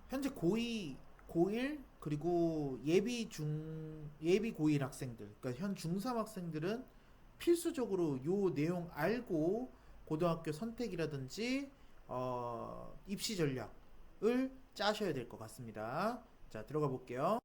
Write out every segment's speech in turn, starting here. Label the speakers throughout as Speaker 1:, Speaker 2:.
Speaker 1: 현재 고2, 고1 그리고 예비 고1 학생들, 그러니까 현 중3 학생들은 필수적으로 요 내용 알고 고등학교 선택이라든지 입시 전략을 짜셔야 될 것 같습니다. 자, 들어가 볼게요.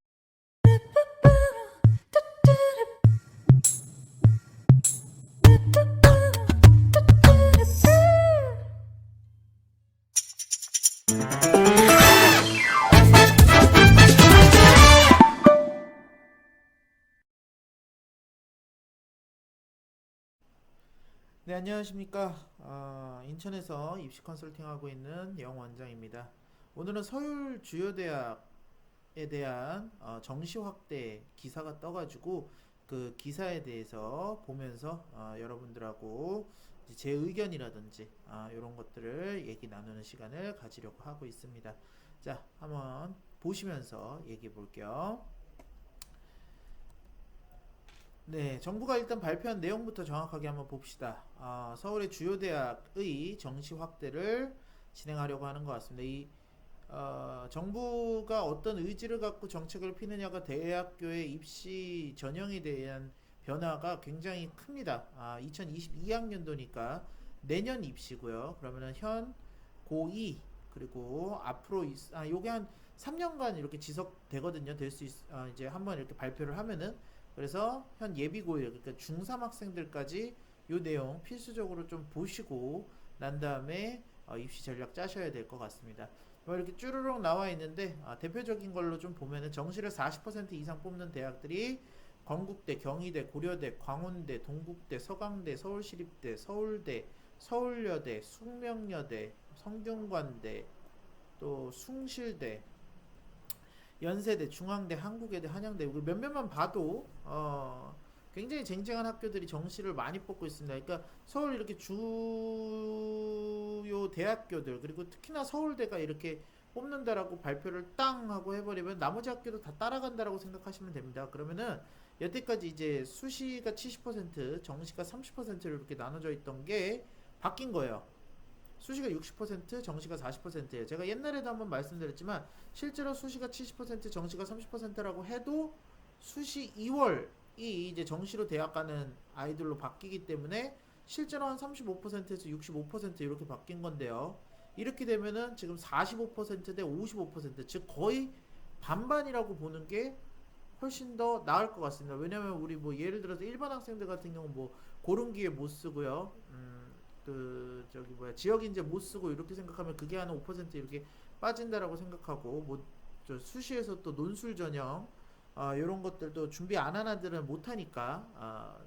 Speaker 1: 네, 안녕하십니까. 인천에서 입시 컨설팅하고 있는 영원장입니다. 오늘은 서울 주요 대학에 대한 정시 확대 기사가 떠가지고 그 기사에 대해서 보면서 여러분들하고 이제 제 의견이라든지 이런 것들을 얘기 나누는 시간을 가지려고 하고 있습니다. 자, 한번 보시면서 얘기해 볼게요. 네, 정부가 일단 발표한 내용부터 정확하게 한번 봅시다. 서울의 주요 대학의 정시 확대를 진행하려고 하는 것 같습니다. 정부가 어떤 의지를 갖고 정책을 피느냐가 대학교의 입시 전형에 대한 변화가 굉장히 큽니다. 2022학년도니까 내년 입시고요. 그러면은 현 고2 그리고 앞으로 요게 한 3년간 이렇게 지속되거든요. 될 수 이제 한번 이렇게 발표를 하면은 그래서 현 예비고일 그러니까 중3 학생들까지 요 내용 필수적으로 좀 보시고 난 다음에 입시 전략 짜셔야 될 것 같습니다. 뭐 이렇게 쭈루룩 나와 있는데 대표적인 걸로 좀 보면은 정시를 40% 이상 뽑는 대학들이 건국대, 경희대, 고려대, 광운대, 동국대, 서강대, 서울시립대, 서울대, 서울여대, 숙명여대, 성균관대, 또 숭실대, 연세대, 중앙대, 한국외대, 한양대 몇몇만 봐도 굉장히 쟁쟁한 학교들이 정시를 많이 뽑고 있습니다. 그러니까 서울 이렇게 주요 대학교들 그리고 특히나 서울대가 이렇게 뽑는다라고 발표를 땅 하고 해버리면 나머지 학교도 다 따라간다라고 생각하시면 됩니다. 그러면은 여태까지 이제 수시가 70%, 정시가 30%로 이렇게 나눠져 있던 게 바뀐 거예요. 수시가 60%, 정시가 40%예요. 제가 옛날에도 한번 말씀드렸지만 실제로 수시가 70%, 정시가 30%라고 해도 수시 2월이 이제 정시로 대학 가는 아이들로 바뀌기 때문에 실제로 한 35%에서 65% 이렇게 바뀐 건데요. 이렇게 되면은 지금 45%대 55%, 즉 거의 반반이라고 보는 게 훨씬 더 나을 것 같습니다. 왜냐면 우리 뭐 예를 들어서 일반 학생들 같은 경우 뭐 고른기회 못 쓰고요. 그 저기 뭐야 지역 인재 못 쓰고 이렇게 생각하면 그게 한 5% 이렇게 빠진다라고 생각하고 뭐 저 수시에서 또 논술 전형 이런 것들도 준비 안 한 애들은 못 하니까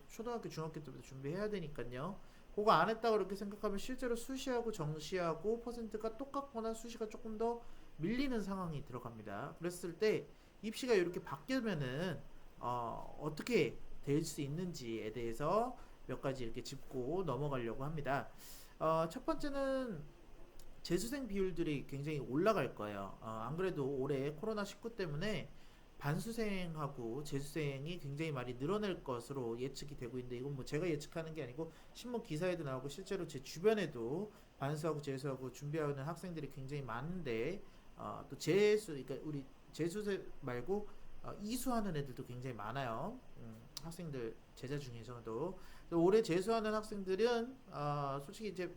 Speaker 1: 초등학교 중학교 때부터 준비해야 되니까요. 그거 안 했다고 그렇게 생각하면 실제로 수시하고 정시하고 퍼센트가 똑같거나 수시가 조금 더 밀리는 상황이 들어갑니다. 그랬을 때 입시가 이렇게 바뀌면은 어떻게 될 수 있는지에 대해서 몇 가지 이렇게 짚고 넘어가려고 합니다. 첫 번째는 재수생 비율들이 굉장히 올라갈 거예요. 안 그래도 올해 코로나19 때문에 반수생하고 재수생이 굉장히 많이 늘어날 것으로 예측이 되고 있는데 이건 뭐 제가 예측하는 게 아니고 신문 기사에도 나오고 실제로 제 주변에도 반수하고 재수하고 준비하는 학생들이 굉장히 많은데 또 재수 그러니까 우리 재수생 말고 이수하는 애들도 굉장히 많아요. 학생들 제자 중에서도 올해 재수하는 학생들은 솔직히 이제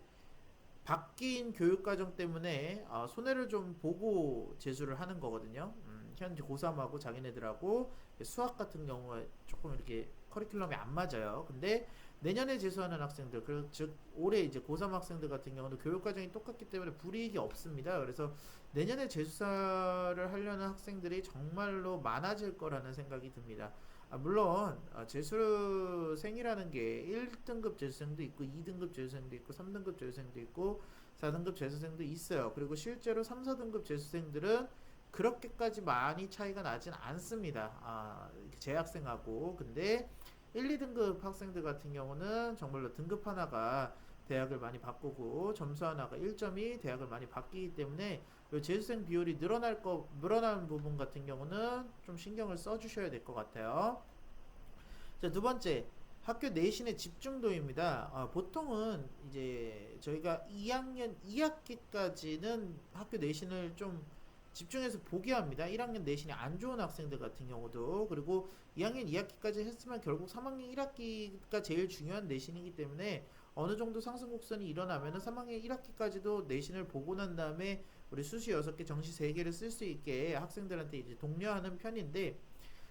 Speaker 1: 바뀐 교육과정 때문에 손해를 좀 보고 재수를 하는 거거든요. 현재 고3하고 자기네들하고 수학 같은 경우에 조금 이렇게 커리큘럼이 안 맞아요. 근데 내년에 재수하는 학생들, 즉 올해 이제 고3 학생들 같은 경우는 교육과정이 똑같기 때문에 불이익이 없습니다. 그래서 내년에 재수사를 하려는 학생들이 정말로 많아질 거라는 생각이 듭니다. 물론 재수생이라는 게 1등급 재수생도 있고 2등급 재수생도 있고 3등급 재수생도 있고 4등급 재수생도 있어요. 그리고 실제로 3, 4등급 재수생들은 그렇게까지 많이 차이가 나진 않습니다. 재학생하고. 근데 1, 2등급 학생들 같은 경우는 정말로 등급 하나가 대학을 많이 바꾸고 점수 하나가 1점이 대학을 많이 바뀌기 때문에 재수생 비율이 늘어나는 부분 같은 경우는 좀 신경을 써주셔야 될 것 같아요. 자, 두 번째, 학교 내신의 집중도입니다. 보통은 이제 저희가 2학년 2학기까지는 학교 내신을 좀 집중해서 보게 합니다. 1학년 내신이 안 좋은 학생들 같은 경우도. 그리고 2학년 2학기까지 했으면 결국 3학년 1학기가 제일 중요한 내신이기 때문에 어느 정도 상승 곡선이 일어나면은 3학년 1학기까지도 내신을 보고 난 다음에 우리 수시 6개, 정시 3개를 쓸 수 있게 학생들한테 이제 독려하는 편인데,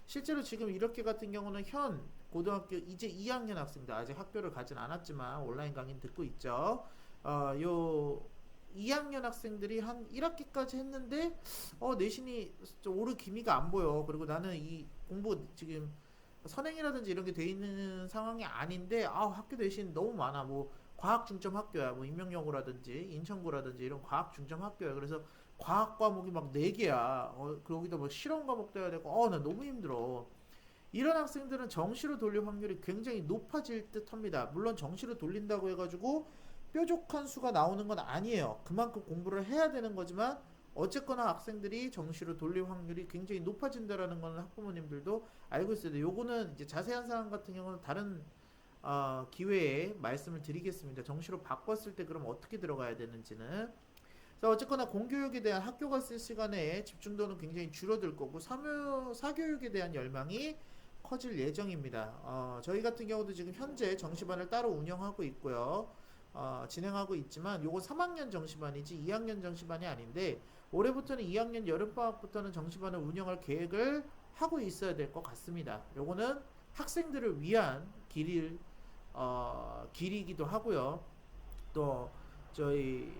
Speaker 1: 실제로 지금 이렇게 같은 경우는 현 고등학교 이제 2학년 학생들, 아직 학교를 가진 않았지만 온라인 강의는 듣고 있죠. 요 2학년 학생들이 한 1학기까지 했는데 내신이 좀 오를 기미가 안 보여. 그리고 나는 이 공부 지금 선행이라든지 이런 게 돼 있는 상황이 아닌데 학교 내신 너무 많아. 뭐 과학 중점 학교야. 뭐 인명여고라든지 인천고라든지 이런 과학 중점 학교야. 그래서 과학 과목이 막 4개야. 거기다 뭐 실험 과목도 해야 되고 나 너무 힘들어. 이런 학생들은 정시로 돌릴 확률이 굉장히 높아질 듯 합니다. 물론 정시로 돌린다고 해가지고 뾰족한 수가 나오는 건 아니에요. 그만큼 공부를 해야 되는 거지만 어쨌거나 학생들이 정시로 돌릴 확률이 굉장히 높아진다라는 거는 학부모님들도 알고 있어요. 요거는 이제 자세한 사항 같은 경우는 다른 기회에 말씀을 드리겠습니다. 정시로 바꿨을 때 그럼 어떻게 들어가야 되는지는. 그래서 어쨌거나 공교육에 대한 학교가 쓸 시간에 집중도는 굉장히 줄어들 거고 사교육에 대한 열망이 커질 예정입니다. 저희 같은 경우도 지금 현재 정시반을 따로 운영하고 있고요. 진행하고 있지만 요거 3학년 정시반이지 2학년 정시반이 아닌데, 올해부터는 2학년 여름방학부터는 정시반을 운영할 계획을 하고 있어야 될 것 같습니다. 요거는 학생들을 위한 길이기도 하고요. 또 저희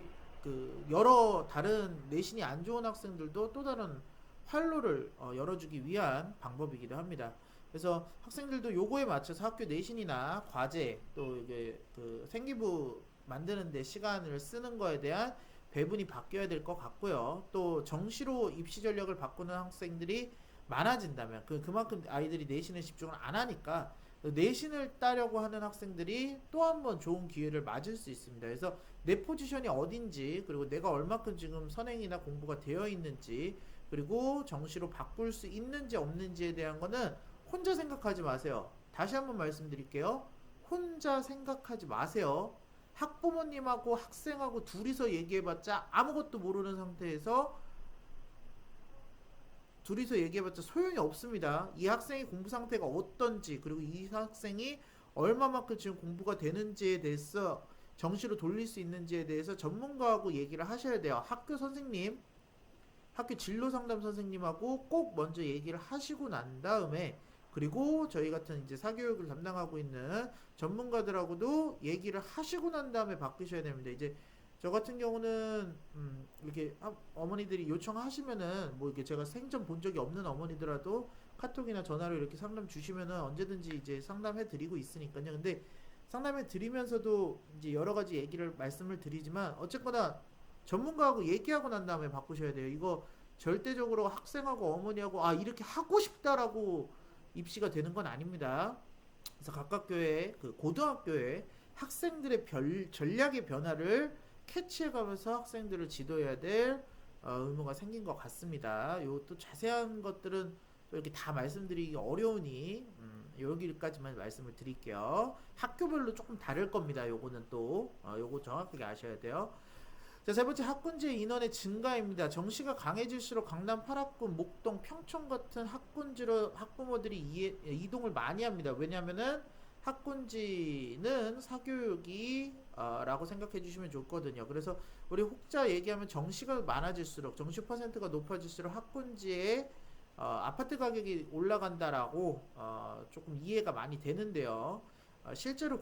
Speaker 1: 여러 다른 내신이 안 좋은 학생들도 또 다른 활로를 열어주기 위한 방법이기도 합니다. 그래서 학생들도 요거에 맞춰서 학교 내신이나 과제 또 이게 생기부 만드는데 시간을 쓰는 거에 대한 배분이 바뀌어야 될 것 같고요. 또 정시로 입시 전력을 바꾸는 학생들이 많아진다면 그만큼 아이들이 내신에 집중을 안 하니까 내신을 따려고 하는 학생들이 또 한 번 좋은 기회를 맞을 수 있습니다. 그래서 내 포지션이 어딘지, 그리고 내가 얼마큼 지금 선행이나 공부가 되어 있는지, 그리고 정시로 바꿀 수 있는지 없는지에 대한 거는 혼자 생각하지 마세요. 다시 한번 말씀드릴게요. 혼자 생각하지 마세요. 학부모님하고 학생하고 둘이서 얘기해봤자 아무것도 모르는 상태에서 소용이 없습니다. 이 학생의 공부 상태가 어떤지, 그리고 이 학생이 얼마만큼 지금 공부가 되는지에 대해서, 정시로 돌릴 수 있는지에 대해서 전문가하고 얘기를 하셔야 돼요. 학교 선생님, 학교 진로 상담 선생님하고 꼭 먼저 얘기를 하시고 난 다음에, 그리고 저희 같은 이제 사교육을 담당하고 있는 전문가들하고도 얘기를 하시고 난 다음에 바꾸셔야 됩니다. 이제 저 같은 경우는 이렇게 어머니들이 요청하시면은 뭐 이게 제가 생전 본 적이 없는 어머니더라도 카톡이나 전화로 이렇게 상담 주시면은 언제든지 이제 상담해 드리고 있으니까요. 근데 상담해 드리면서도 이제 여러 가지 얘기를 말씀을 드리지만, 어쨌거나 전문가하고 얘기하고 난 다음에 바꾸셔야 돼요. 이거 절대적으로 학생하고 어머니하고 이렇게 하고 싶다라고 입시가 되는 건 아닙니다. 그래서 각각 교회, 고등학교에 학생들의 전략의 변화를 캐치해가면서 학생들을 지도해야 될 의무가 생긴 것 같습니다. 또 자세한 것들은 또 이렇게 다 말씀드리기 어려우니 여기까지만 말씀을 드릴게요. 학교별로 조금 다를 겁니다. 요거는 또 요거 정확하게 아셔야 돼요. 자, 세 번째, 학군지의 인원의 증가입니다. 정시가 강해질수록 강남 8학군, 목동, 평촌 같은 학군지로 학부모들이 이동을 많이 합니다. 왜냐하면은 학군지는 사교육이 라고 생각해 주시면 좋거든요. 그래서 우리 혹자 얘기하면 정시가 많아질수록, 정시 퍼센트가 높아질수록 학군지에 아파트 가격이 올라간다라고 조금 이해가 많이 되는데요. 실제로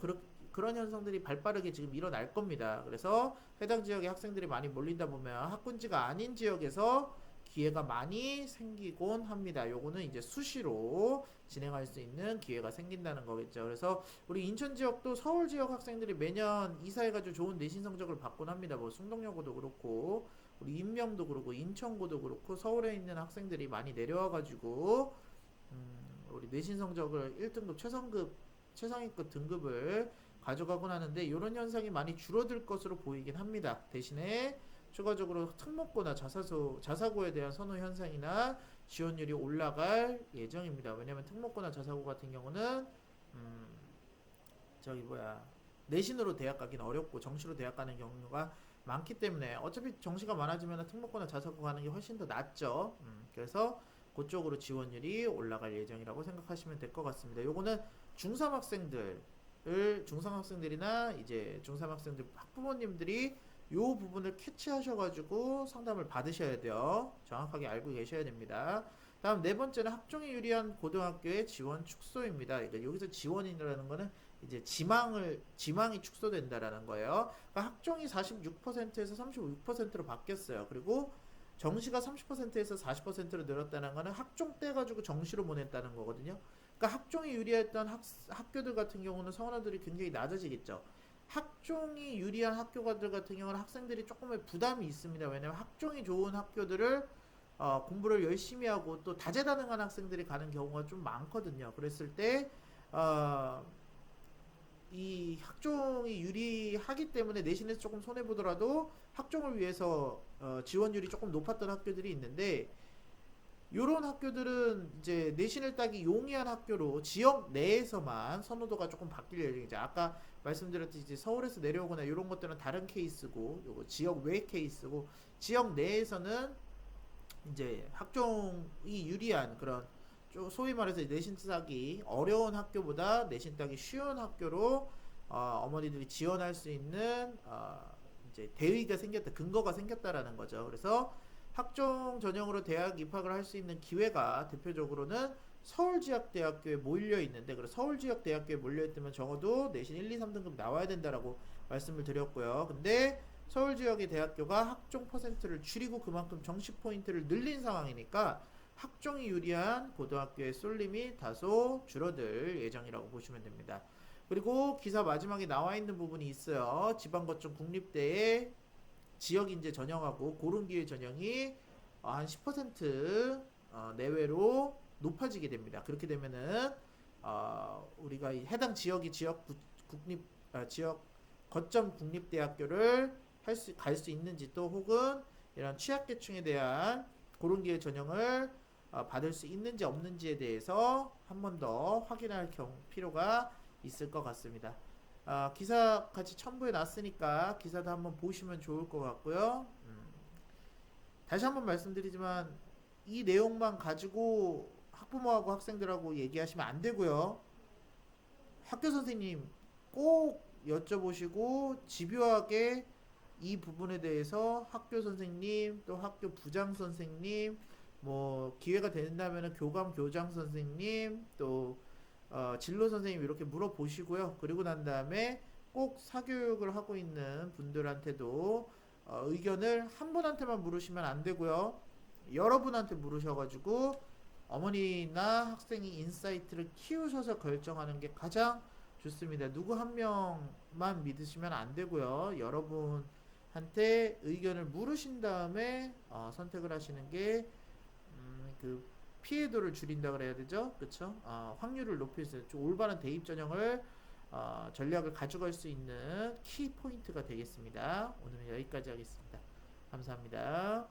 Speaker 1: 그런 현상들이 발빠르게 지금 일어날 겁니다. 그래서 해당 지역에 학생들이 많이 몰린다 보면 학군지가 아닌 지역에서 기회가 많이 생기곤 합니다. 요거는 이제 수시로 진행할 수 있는 기회가 생긴다는 거겠죠. 그래서 우리 인천 지역도 서울 지역 학생들이 매년 이사해가지고 좋은 내신 성적을 받곤 합니다. 뭐 숭동여고도 그렇고, 우리 인명도 그렇고, 인천고도 그렇고, 서울에 있는 학생들이 많이 내려와가지고 우리 내신 성적을 1등급 최상위급 등급을 가져가곤 하는데, 이런 현상이 많이 줄어들 것으로 보이긴 합니다. 대신에 추가적으로 특목고나 자사고에 대한 선호 현상이나 지원율이 올라갈 예정입니다. 왜냐하면 특목고나 자사고 같은 경우는 내신으로 대학 가긴 어렵고 정시로 대학 가는 경우가 많기 때문에 어차피 정시가 많아지면 특목고나 자사고 가는 게 훨씬 더 낫죠. 그래서 그쪽으로 지원율이 올라갈 예정이라고 생각하시면 될 것 같습니다. 요거는 중3 학생들을 중3 학생들이나 이제 중3 학생들 학부모님들이 요 부분을 캐치하셔가지고 상담을 받으셔야 돼요. 정확하게 알고 계셔야 됩니다. 다음 네 번째는 학종이 유리한 고등학교의 지원 축소입니다. 그러니까 여기서 지원이라는 거는 이제 지망이 축소된다라는 거예요. 그러니까 학종이 46%에서 36%로 바뀌었어요. 그리고 정시가 30%에서 40%로 늘었다는 거는 학종 떼가지고 정시로 보냈다는 거거든요. 그러니까 학종이 유리했던 학교들 같은 경우는 성원들이 굉장히 낮아지겠죠. 학종이 유리한 학교들 같은 경우는 학생들이 조금의 부담이 있습니다. 왜냐하면 학종이 좋은 학교들을 공부를 열심히 하고 또 다재다능한 학생들이 가는 경우가 좀 많거든요. 그랬을 때 이 학종이 유리하기 때문에 내신에서 조금 손해보더라도 학종을 위해서 지원율이 조금 높았던 학교들이 있는데, 요런 학교들은 이제 내신을 따기 용이한 학교로 지역 내에서만 선호도가 조금 바뀔 예정이죠. 아까 말씀드렸듯이 이제 서울에서 내려오거나 이런 것들은 다른 케이스고, 요거 지역 외 케이스고, 지역 내에서는 이제 학종이 유리한 그런 소위 말해서 내신 따기 어려운 학교보다 내신 따기 쉬운 학교로 어머니들이 지원할 수 있는 이제 대의가 생겼다, 근거가 생겼다라는 거죠. 그래서 학종 전형으로 대학 입학을 할 수 있는 기회가 대표적으로는 서울지역대학교에 몰려 있는데, 그래서 서울지역대학교에 몰려 있다면 적어도 내신 1, 2, 3등급 나와야 된다라고 말씀을 드렸고요. 근데 서울지역의 대학교가 학종 퍼센트를 줄이고 그만큼 정시 포인트를 늘린 상황이니까 학종이 유리한 고등학교의 쏠림이 다소 줄어들 예정이라고 보시면 됩니다. 그리고 기사 마지막에 나와 있는 부분이 있어요. 지방거점 국립대의 지역인재 전형하고 고른기회 전형이 한 10% 내외로 높아지게 됩니다. 그렇게 되면은 우리가 해당 지역이 지역 거점 국립대학교를 갈 수 있는지, 또 혹은 이런 취약계층에 대한 고른기회 전형을 받을 수 있는지 없는지에 대해서 한 번 더 확인할 필요가 있을 것 같습니다. 기사 같이 첨부해 놨으니까 기사도 한번 보시면 좋을 것 같고요. 다시 한번 말씀드리지만 이 내용만 가지고 학부모하고 학생들하고 얘기하시면 안 되고요. 학교 선생님 꼭 여쭤보시고 집요하게 이 부분에 대해서 학교 선생님, 또 학교 부장 선생님, 뭐 기회가 된다면 교감 교장 선생님, 또 진로 선생님 이렇게 물어보시고요. 그리고 난 다음에 꼭 사교육을 하고 있는 분들한테도 의견을 한 분한테만 물으시면 안 되고요. 여러분한테 물으셔가지고 어머니나 학생이 인사이트를 키우셔서 결정하는 게 가장 좋습니다. 누구 한 명만 믿으시면 안 되고요. 여러분한테 의견을 물으신 다음에 선택을 하시는 게 그 피해도를 줄인다 그래야 되죠, 그쵸? 확률을 높일 수 있는 올바른 대입 전형을 전략을 가져갈 수 있는 키 포인트가 되겠습니다. 오늘은 여기까지 하겠습니다. 감사합니다.